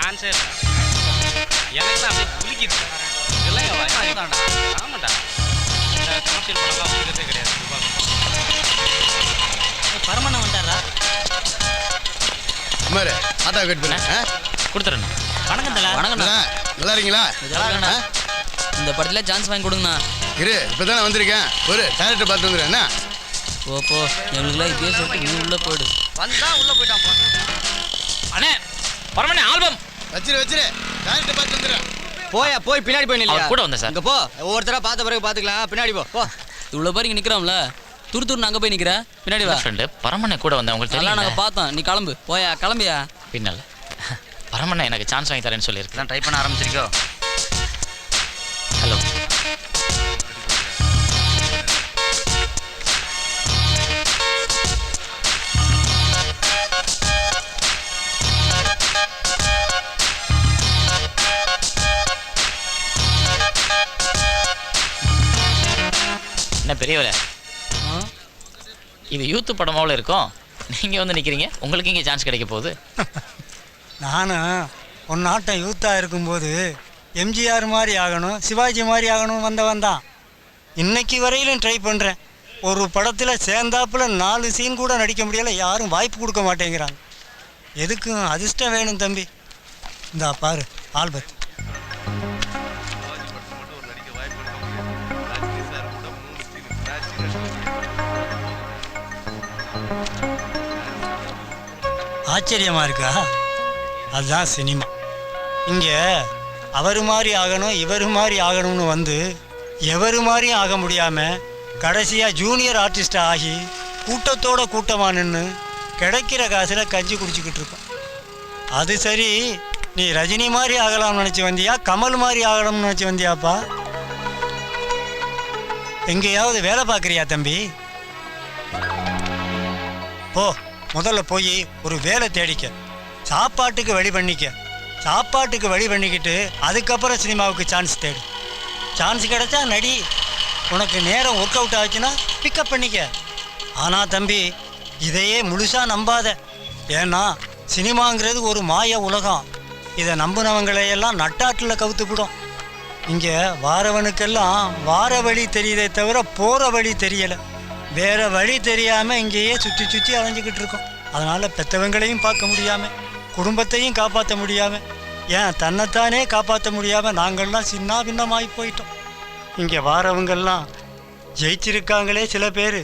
சான்ஸே இல்லை. எனக்கு தான் அப்படியே குளிக்குது. இதெல்லாம் என் வயசாக தான்டா. ஆமாண்டா. இந்த கமர்ஷியல் படம்லாம் வந்துக்கிறதே கிடையாது. பரமண்ணா வந்தாரா? அம்மாரு ஆட்டோ கட் பண்ண கொடுத்துறேண்ணா. வணக்கம் தல. வணக்கம். நல்லா இருக்கீங்களா? இந்த படத்துல சான்ஸ் வாங்கி கொடுங்கண்ணா. இரு இப்போதானே வந்திருக்கேன். ஒரு டேரக்டர் பார்த்து வந்துடுறேன். என்ன ஓப்போ எங்களுக்குலாம் இதே சொல்லிட்டு நீ உள்ளே போயிடு. வந்தா உள்ளே போயிட்டான்ப்பா. அண்ணே பரமண்ணே ஆல்பம் வச்சிரு டேரக்டர் பார்த்து வந்துடுறேன். போய் பின்னாடி போய் நில்லையா? கூட வந்தேன் சார். இங்கே போ, ஒவ்வொருத்தராக பார்த்த பிறகு பார்த்துக்கலாம். பின்னாடி போ. இவ்வளோ பேர் இங்கே நிற்கிறோம்ல, துரு அங்கே போய் நிற்கிறேன். பின்னாடி வா. ஃப்ரெண்டு பரமண்ணே கூட வந்தேன். உங்களுக்கு தெரியல, நாங்கள் பார்த்தோம். நீ கிளம்பு. கிளம்பியா? பின்னல் பரமண்ணா எனக்கு சான்ஸ் வாங்கி தரேன்னு சொல்லியிருக்கு. ட்ரை பண்ண ஆரம்பிச்சிருக்கோ? ஹலோ என்ன பெரியவரே, இது யூத்து படமாவில் இருக்கும். நீங்கள் வந்து நிற்கிறீங்க, உங்களுக்கு இங்கே சான்ஸ் கிடைக்க போகுது. நானும் ஒன்னாட்டம் யூத்தாக இருக்கும்போது எம்ஜிஆர் மாதிரி ஆகணும், சிவாஜி மாதிரி ஆகணும் வந்தவன் தான். இன்னைக்கு வரையிலும் ட்ரை பண்ணுறேன். ஒரு படத்தில் சேர்ந்தாப்புல 4 சீன் கூட நடிக்க முடியலை. யாரும் வாய்ப்பு கொடுக்க மாட்டேங்கிறாங்க. எதுக்கும் அதிர்ஷ்டம் வேணும் தம்பி. இந்தா பாரு ஆல்பர்ட். ஆச்சரியமா இருக்கா? அதுதான் சினிமா. இங்கே அவர் மாதிரி ஆகணும் இவர் மாதிரி ஆகணும்னு வந்து எவர் மாதிரியும் ஆக முடியாமல் கடைசியாக ஜூனியர் ஆர்டிஸ்டாக ஆகி கூட்டத்தோட கூட்டமாக நின்று கிடைக்கிற காசில் கஞ்சி குடிச்சிக்கிட்டு இருக்கோம். அது சரி, நீ ரஜினி மாதிரி ஆகலாம்னு நினச்சி வந்தியா, கமல் மாதிரி ஆகணும்னு நினச்சி வந்தியாப்பா? எங்கேயாவது வேலை பார்க்குறியா தம்பி? போ, முதல்ல போய் ஒரு வேலை தேடிக்க. சாப்பாட்டுக்கு வழி பண்ணிக்கிட்டு அதுக்கப்புறம் சினிமாவுக்கு சான்ஸ் தேடு. சான்ஸ் கிடைச்சா நடி. உனக்கு நேரம் ஒர்க் அவுட் ஆச்சுன்னா பிக்கப் பண்ணிக்க. ஆனால் தம்பி, இதையே முழுசாக நம்பாத. ஏன்னா சினிமாங்கிறது ஒரு மாய உலகம். இதை நம்பினவங்களையெல்லாம் நட்டாட்டில் கவுத்துவிடும். இங்கே வாரவனுக்கெல்லாம் வார வழி தெரியுதே தவிர போகிற வழி தெரியலை. வேறு வழி தெரியாமல் இங்கேயே சுற்றி அலைஞ்சிக்கிட்டு இருக்கோம். அதனால் பெற்றவங்களையும் பார்க்க முடியாமல், குடும்பத்தையும் காப்பாற்ற முடியாமல், ஏன் தன்னைத்தானே காப்பாற்ற முடியாமல் நாங்கள்லாம் சின்ன பின்னமாகி போயிட்டோம். இங்கே வாரவங்கெல்லாம் ஜெயிச்சிருக்காங்களே சில பேர்,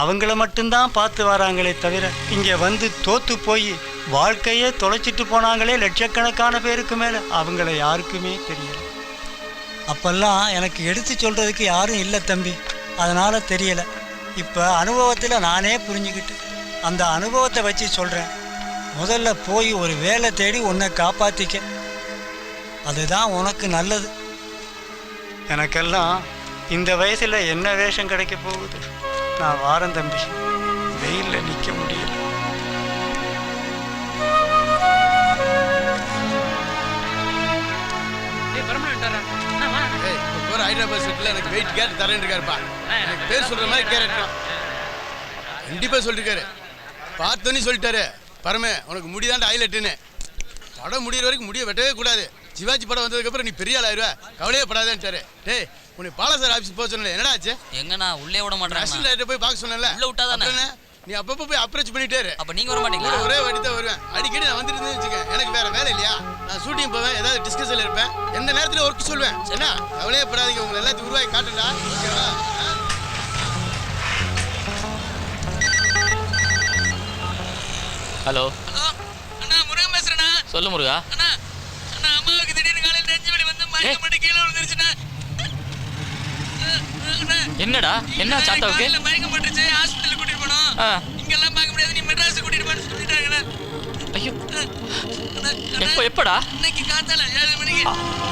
அவங்கள மட்டும்தான் பார்த்து வராங்களே தவிர இங்கே வந்து தோற்று போய் வாழ்க்கையே தொலைச்சிட்டு போனாங்களே லட்சக்கணக்கான பேருக்கு மேலே, அவங்கள யாருக்குமே தெரியலை. அப்பெல்லாம் எனக்கு எடுத்து சொல்கிறதுக்கு யாரும் இல்லை தம்பி. அதனால் தெரியலை. இப்போ அனுபவத்தில் நானே புரிஞ்சுக்கிட்டு அந்த அனுபவத்தை வச்சு சொல்கிறேன். முதல்ல போய் ஒரு வேலை தேடி உன்னை காப்பாற்றிக்க. அதுதான் உனக்கு நல்லது. எனக்கெல்லாம் இந்த வயசில் என்ன வேஷம் கிடைக்க போகுது? நான் வாரேன் தம்பி. வெயிலில் நிற்க முடியல. ஹைதராபாத் செட்டில் எனக்கு வெயிட் கேட்டு தரேன் இருக்காருப்பா. எனக்கு பேர் சொல்கிற மாதிரி கேரக்டர் கண்டிப்பாக சொல்லியிருக்காரு. பார்த்தோன்னே சொல்லிட்டாரு, பரமே உனக்கு முடிதாண்டா ஹைலைட்டுன்னு. படம் முடிகிற வரைக்கும் முடிய வெட்டவே கூடாது. சிவாஜி படம் வந்ததுக்கப்புறம் நீ பெரிய ஆள் ஆயிடுவா, கவலையே படாதேன்ட்டாரு. டேய், உன்னை பாலசார் ஆஃபீஸ் போக சொன்னேன், என்னடா ஆச்சு? எங்கண்ணா உள்ளே விட மாட்டேன். அசிஸ்டன்ட் போய் பார்க்க சொன்னேன்ல, உள்ள விட்டாதானே? நீ அப்பப்போ போய் அப்ரோச் பண்ணிட்டாரு. அப்போ நீங்கள் வர மாட்டீங்களா? ஒரே வாட்டி தான் வருவேன். அடிக்கடி நான் வந்துட்டு வச்சுக்க. எனக்கு வேற வேலை இல்லையா? நான் ஷூட்டிங் போவேன், ஏதாவது டிஸ்கஷனில் இருப்பேன், எந்த நேரத்தில் ஒர்க் சொல்வேன். என்ன கவலையே படாதீங்க, உங்களை எல்லாத்தையும் உருவாக்கி காட்டுடா. ஓகேவா? ஹலோ அண்ணா, முருகன் பேசுறேண்ணா. சொல்லு முருகா. அண்ணா அம்மாவுக்கு திடீர்னு காலையில் நெஞ்சு வலி வந்து மயக்கம் போட்டு கீழே விழுந்துருச்சுண்ணா. என்னடா என்ன சாத்தாவுக்கு? மயக்கம் போட்டுருச்சு, ஹாஸ்பிட்டலுக்கு கூட்டிட்டு போனோம். இங்கெல்லாம் பார்க்க முடியாது, நீ மெட்ராஸ் கூட்டிட்டு போன்னு சொல்லிட்டாங்கண்ணா. ஐயோ, எப்படா? இன்னைக்கு காத்தால 7 மணிக்கு.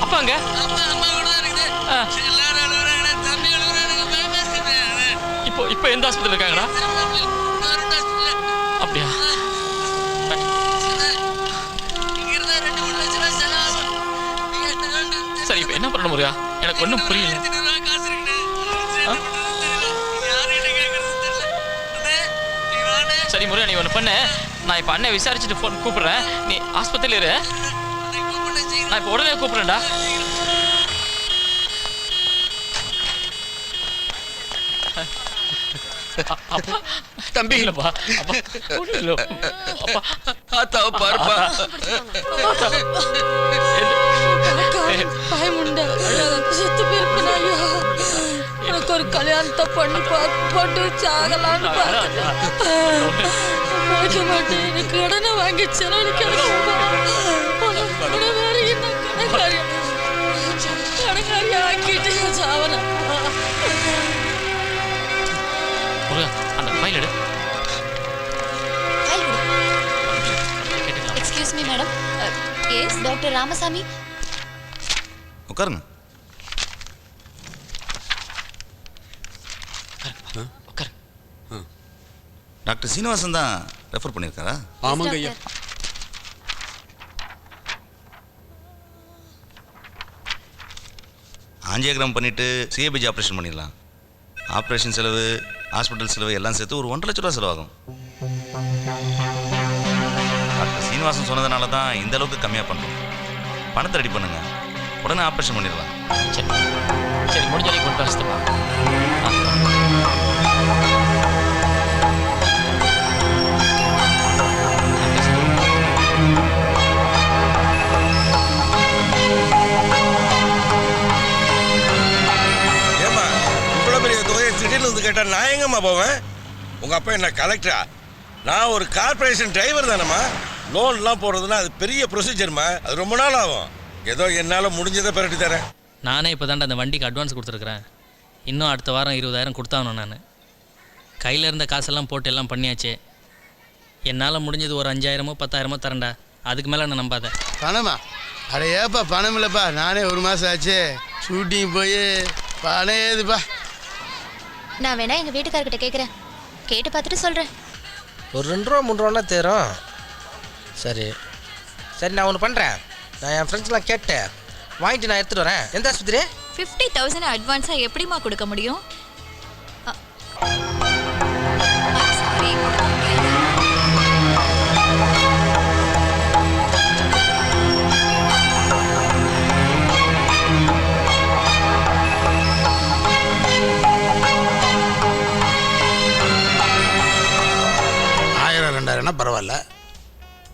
அப்பா அங்க அம்மா கூட தான் இருக்குது. எல்லாரும் அழுகுறாங்கண்ணா, தம்பி அழுகுறாங்க, பயமா இருக்குது. இப்போ எந்த ஹாஸ்பிட்டல் இருக்காங்கடா? அப்படியா? சரி, இப்போ என்ன பண்ணணும் முருகா? எனக்கு ஒன்றும் புரியல. சரி முருகா, நீ ஒன்று பண்ணு. நான் இப்போ அண்ணன் விசாரிச்சுட்டு ஃபோன் கூப்பிடுறேன். நீ ஆஸ்பத்திரியில் இரு. நான் இப்போ உடனே கூப்பிடுறேன்டா. அப்பா தம்பி இல்லப்பா, அப்பா ஒண்ணும் இல்ல. அப்பா ஆத்தாவை பாருப்பா. பயமுண்டா செத்து போயிருப்பேன் ஐயா. எனக்கு ஒரு கல்யாணத்தை பண்ணி போட்டு சாகலான்னு பார்க்க மாட்டேன். எனக்கு கடனை வாங்கி செலவழிக்க கடங்காரியா ஆக்கிட்டு சாவன. அந்த ஃபைல் எடு. Excuse me madam. Yes doctor Ramasamy. உட்காருங்க. உட்காரு. டாக்டர் சீனிவாசன் தான் ரெஃபர் பண்ணியிருக்காரா? ஆமாங்க ஐயா. ஆஞ்சியோகிராம் பண்ணிவிட்டு சிஏபிஜி ஆப்ரேஷன் பண்ணிடலாம். ஆப்ரேஷன் செலவு, ஹாஸ்பிட்டல் செலவு எல்லாம் சேர்த்து ஒரு 1.5 லட்ச ரூபா செலவாகும். டாக்டர் சீனிவாசன் சொன்னதுனால தான் இந்த அளவுக்கு கம்மியாக பண்ணுறோம். பணத்தை ரெடி பண்ணுங்க, உடனே ஆப்ரேஷன் பண்ணிடலாம். சரி சரி, முடிஞ்ச வரைக்கும் கொண்டு வச்சுப்பா. ஏமா இவ்வளோ பெரிய தொகையை திடீர்னு வந்து கேட்டால் நான் எங்கம்மா போவேன்? உங்கள் அப்பா என்ன கலெக்டரா? நான் ஒரு கார்பரேஷன் டிரைவர் தானேம்மா. லோன்லாம் போடுறதுன்னா அது பெரிய ப்ரொசீஜர்மா. அது ரொம்ப நாள் ஆகும். ஏதோ என்னால் முடிஞ்சதை பெரட்டி தரேன். நானே இப்போ தாண்டா அந்த வண்டிக்கு அட்வான்ஸ் கொடுத்துருக்குறேன். இன்னும் அடுத்த வாரம் 20,000 கொடுத்தாகணும். நான் கையில் இருந்த காசெல்லாம் போட்டு எல்லாம் பண்ணியாச்சு. என்னால் முடிஞ்சது ஒரு 5,000 10,000 தரேன்டா. அதுக்கு மேலே நான் நம்பாத. பணமா? அட ஏப்பா பணம் இல்லைப்பா. நானே ஒரு மாதம் ஆச்சு ஷூட்டிங் போய் பணம் ஏதுப்பா. நான் வேணா எங்கள் வீட்டுக்காரர்கிட்ட கேட்குறேன். கேட்டு பார்த்துட்டு சொல்கிறேன். ஒரு 2 ரூபா 3 ரூபான்னா தேரும். சரி சரி, நான் ஒன்று பண்ணுறேன். நான் என் ஃப்ரெண்ட்ஸ்லாம் கேட்டு வாங்கிட்டு நான் எடுத்துகிட்டு வரேன். எந்த ஆஸ்பத்திரி? 50,000 அட்வான்ஸாக எப்படிமா கொடுக்க முடியும்? சாரி, பரவாயில்ல.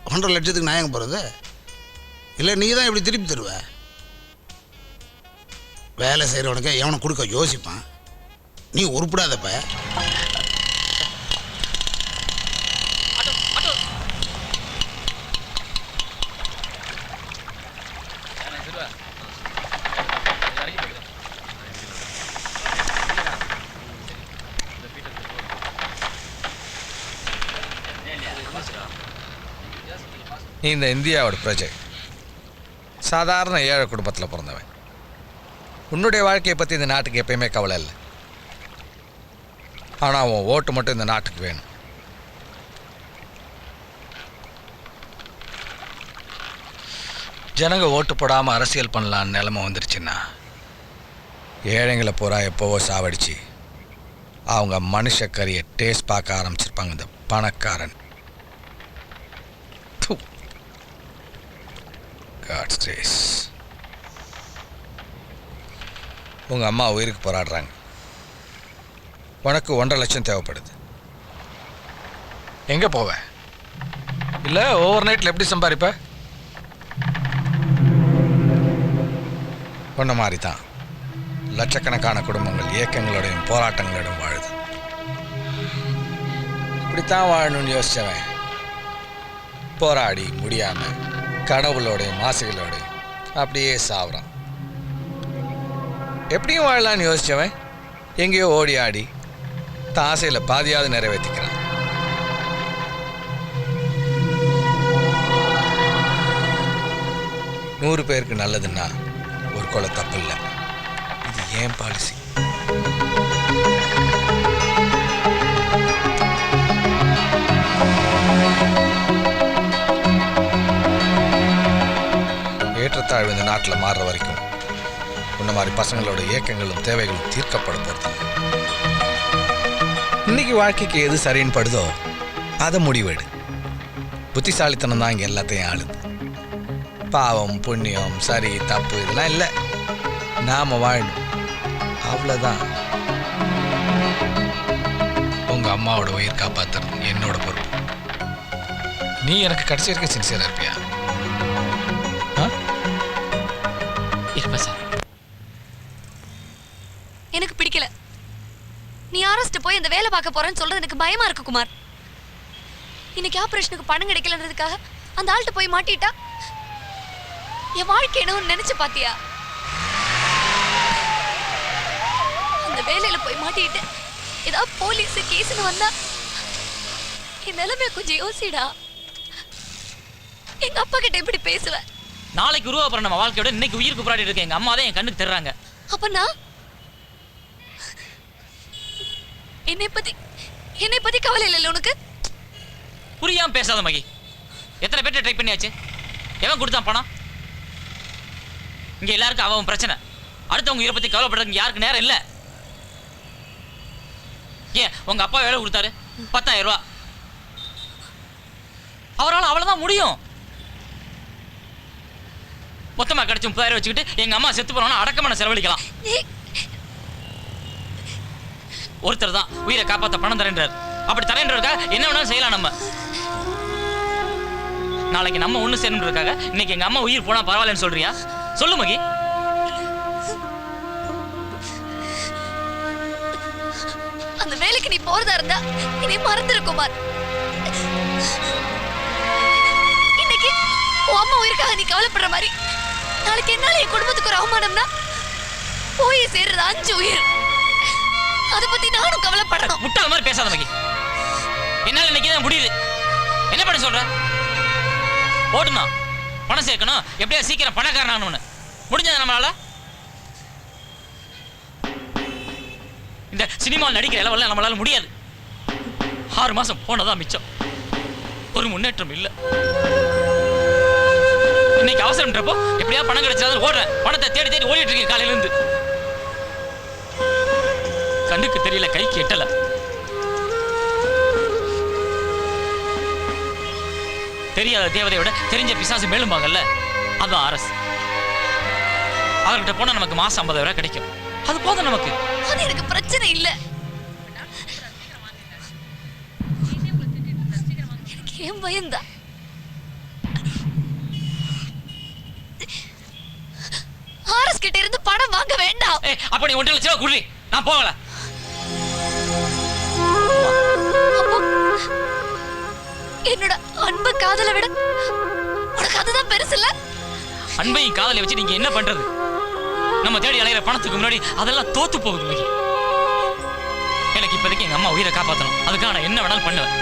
1.5 லட்சத்துக்கு நான் எங்கே போகிறது? இல்லை நீ தான் இப்படி திருப்பி தருவ? வேலை செய்கிறவனுக்கு எவனை கொடுக்க யோசிப்பான். நீ உருப்படாதப்ப. நீ இந்த இந்தியாவோட பிரஜை, சாதாரண ஏழை குடும்பத்தில் பிறந்தவன். உன்னுடைய வாழ்க்கையை பற்றி இந்த நாட்டுக்கு எப்பயுமே கவலை இல்லை. ஆனால் உன் ஓட்டு மட்டும் இந்த நாட்டுக்கு வேணும். ஜனங்க ஓட்டு போடாமல் அரசியல் பண்ணலான்னு நிலைமை வந்துருச்சுன்னா ஏழைங்களை பூரா எப்போவோ சாவடிச்சு அவங்க மனுஷக்கறியை டேஸ்ட் பார்க்க ஆரம்பிச்சிருப்பாங்க இந்த பணக்காரன். God's grace. உங்கள் அம்மா உயிருக்கு போராடுறாங்க. உனக்கு 1.5 லட்சம் தேவைப்படுது. எங்கே போவ? இல்லை ஓவர் நைட்டில் எப்படி சம்பாதிப்ப? ஒன்றை மாதிரி தான் லட்சக்கணக்கான குடும்பங்கள் இயக்கங்களோடையும் போராட்டங்களோடையும் வாழுது. இப்படித்தான் வாழணும்னு யோசித்தவன் போராடி முடியாமல் கனவுகளோடையும் ஆசைகளோடையும் அப்படியே சாவுறான். எப்படியும் வாழலான்னு யோசித்தவன் எங்கேயோ ஓடி ஆடி தான் ஆசையில் பாதியாவது நிறைவேற்றிக்கிறான். நூறு பேருக்கு நல்லதுன்னா ஒரு கொலை தப்பு இல்லை. இது ஏன் பாலிசி? ஏற்றத்தாழ்வு இந்த நாட்டில் மாறுற வரைக்கும் உன்ன மாதிரி பசங்களோட இயக்கங்களும் தேவைகளும் தீர்க்கப்பட போகிறது. இன்னைக்கு வாழ்க்கைக்கு எது சரின்னு படுதோ அதை முடிவெடு. புத்திசாலித்தனம் தான் இங்கே எல்லாத்தையும் ஆளுது. பாவம் புண்ணியம் சரி தப்பு இதெல்லாம் இல்லை. நாம வாழணும், அவ்வளோதான். உங்க அம்மாவோட உயிர் காப்பாற்றுறது என்னோட பொறுப்பு. நீ எனக்கு கடைசி வரைக்கும் சின்சியரா இருப்பியா? இருப்பேன் சார். எனக்கு பிடிக்கல. நீ ஆரஸ்ட் போய் அந்த வேலை பார்க்க போறேன்னு சொல்றது எனக்கு பயமா இருக்கு குமார். இன்னைக்கு ஆபரேஷனுக்கு பணம் கிடைக்கலன்றதுக்காக அந்த ஆள்கிட்ட போய் மாட்டிட்டா என் வாழ்க்கை என்னன்னு நினைச்சு பாத்தியா? அந்த வேலையில போய் மாட்டிட்டு ஏதாவது போலீஸ் கேஸ்னு வந்தா என் நிலைமைய கொஞ்சம் யோசிடா. எங்க அப்பா கிட்ட எப்படி பேசுவேன்? நாளைக்கு உருவாக்குற நம்ம வாழ்க்கையோட இன்னைக்கு உயிருக்கு போராடி இருக்க எங்க அம்மா தான் என் கண்ணுக்கு தர்றாங்க. அப்ப நான் என்னை பத்தி கவலை இல்லை உனக்கு? புரியாம பேசாத மகி. எத்தனை பேர்ட்ட ட்ரை பண்ணியாச்சு? எவன் கொடுத்தான் பணம்? இங்க எல்லாருக்கும் அவன் பிரச்சனை. அடுத்தவங்க இதை பத்தி கவலைப்படுறதுக்கு யாருக்கு நேரம் இல்லை. ஏன் உங்க அப்பா வேலை கொடுத்தாரு 10,000 ரூபா. அவரால் அவ்வளவுதான் முடியும். மொத்தமா கிடைச்ச 30,000 வச்சுக்கிட்டு எங்க அம்மா செத்து போனோம்னா அடக்கமான செலவழிக்கலாம். ஒருத்தர் தான் உயிரை காப்பாற்ற பணம் தரேன்றார். அப்படி தரேன்றதுக்காக என்ன வேணாலும் செய்யலாம். நம்ம நாளைக்கு நம்ம ஒண்ணு சேரணுன்றதுக்காக இன்னைக்கு எங்க அம்மா உயிர் போனா பரவாயில்லன்னு சொல்றியா? சொல்லு மகி. அந்த வேலைக்கு நீ போறதா இருந்தா இனி மறந்துரு குமார். இன்னைக்கு உன் அம்மா உயிருக்காக நீ கவலைப்படுற மாதிரி நாளைக்கு என்னால என் குடும்பத்துக்கு ஒரு அவமானம்னா போய் சேர்றது 5 உயிர். அதை பத்தி நானும் கவலைப்படணும். முட்டாள மாதிரி பேசாத மகி. என்னால இன்னைக்கு தான் முடியுது. என்ன பண்ண சொல்ற? ஓடணும், பணம் சேர்க்கணும், எப்படியா சீக்கிரம் பணக்காரன் ஆகணும்னு முடிஞ்சது நம்மளால. இந்த சினிமாவில் நடிக்கிற அளவெல்லாம் நம்மளால முடியாது. 6 மாசம் போனதான் மிச்சம். ஒரு முன்னேற்றம் இல்லை. இன்னைக்கு அவசரம்ன்றப்போ எப்படியா பணம் கிடைச்சாலும் ஓடுறேன். பணத்தை தேடி தேடி ஓடிட்டு இருக்கேன் காலையில இருந்து. கண்ணுக்கு தெரியல, கைக்கு எட்டல. தெரியாத தேவதையோட தெரிஞ்ச பிசாசு மேலும்பாங்கல்ல, அதுதான் அரசு. அவர்கிட்ட போனா நமக்கு மாசம் 50,000 ரூபாய் கிடைக்கும். அது போதும் நமக்கு. அது எனக்கு பிரச்சனை இல்ல. எனக்கு ஏன் பயந்தா? ஆர்எஸ் கிட்ட இருந்து பணம் வாங்க வேண்டாம். அப்ப நீ 1 லட்சம் ரூபாய் குடுறி, நான் போகல. என்னோட அன்பு காதலை விட உனக்கு அதுதான் பெருசு இல்ல? அன்பையும் காதலை வச்சு நீங்க என்ன பண்றது? நம்ம தேடி அலையிற பணத்துக்கு முன்னாடி அதெல்லாம் தோத்து போகுது மகி. எனக்கு இப்போதைக்கு எங்க அம்மா உயிரை காப்பாற்றணும். அதுக்காக நான் என்ன வேணாலும் பண்ணுவேன்.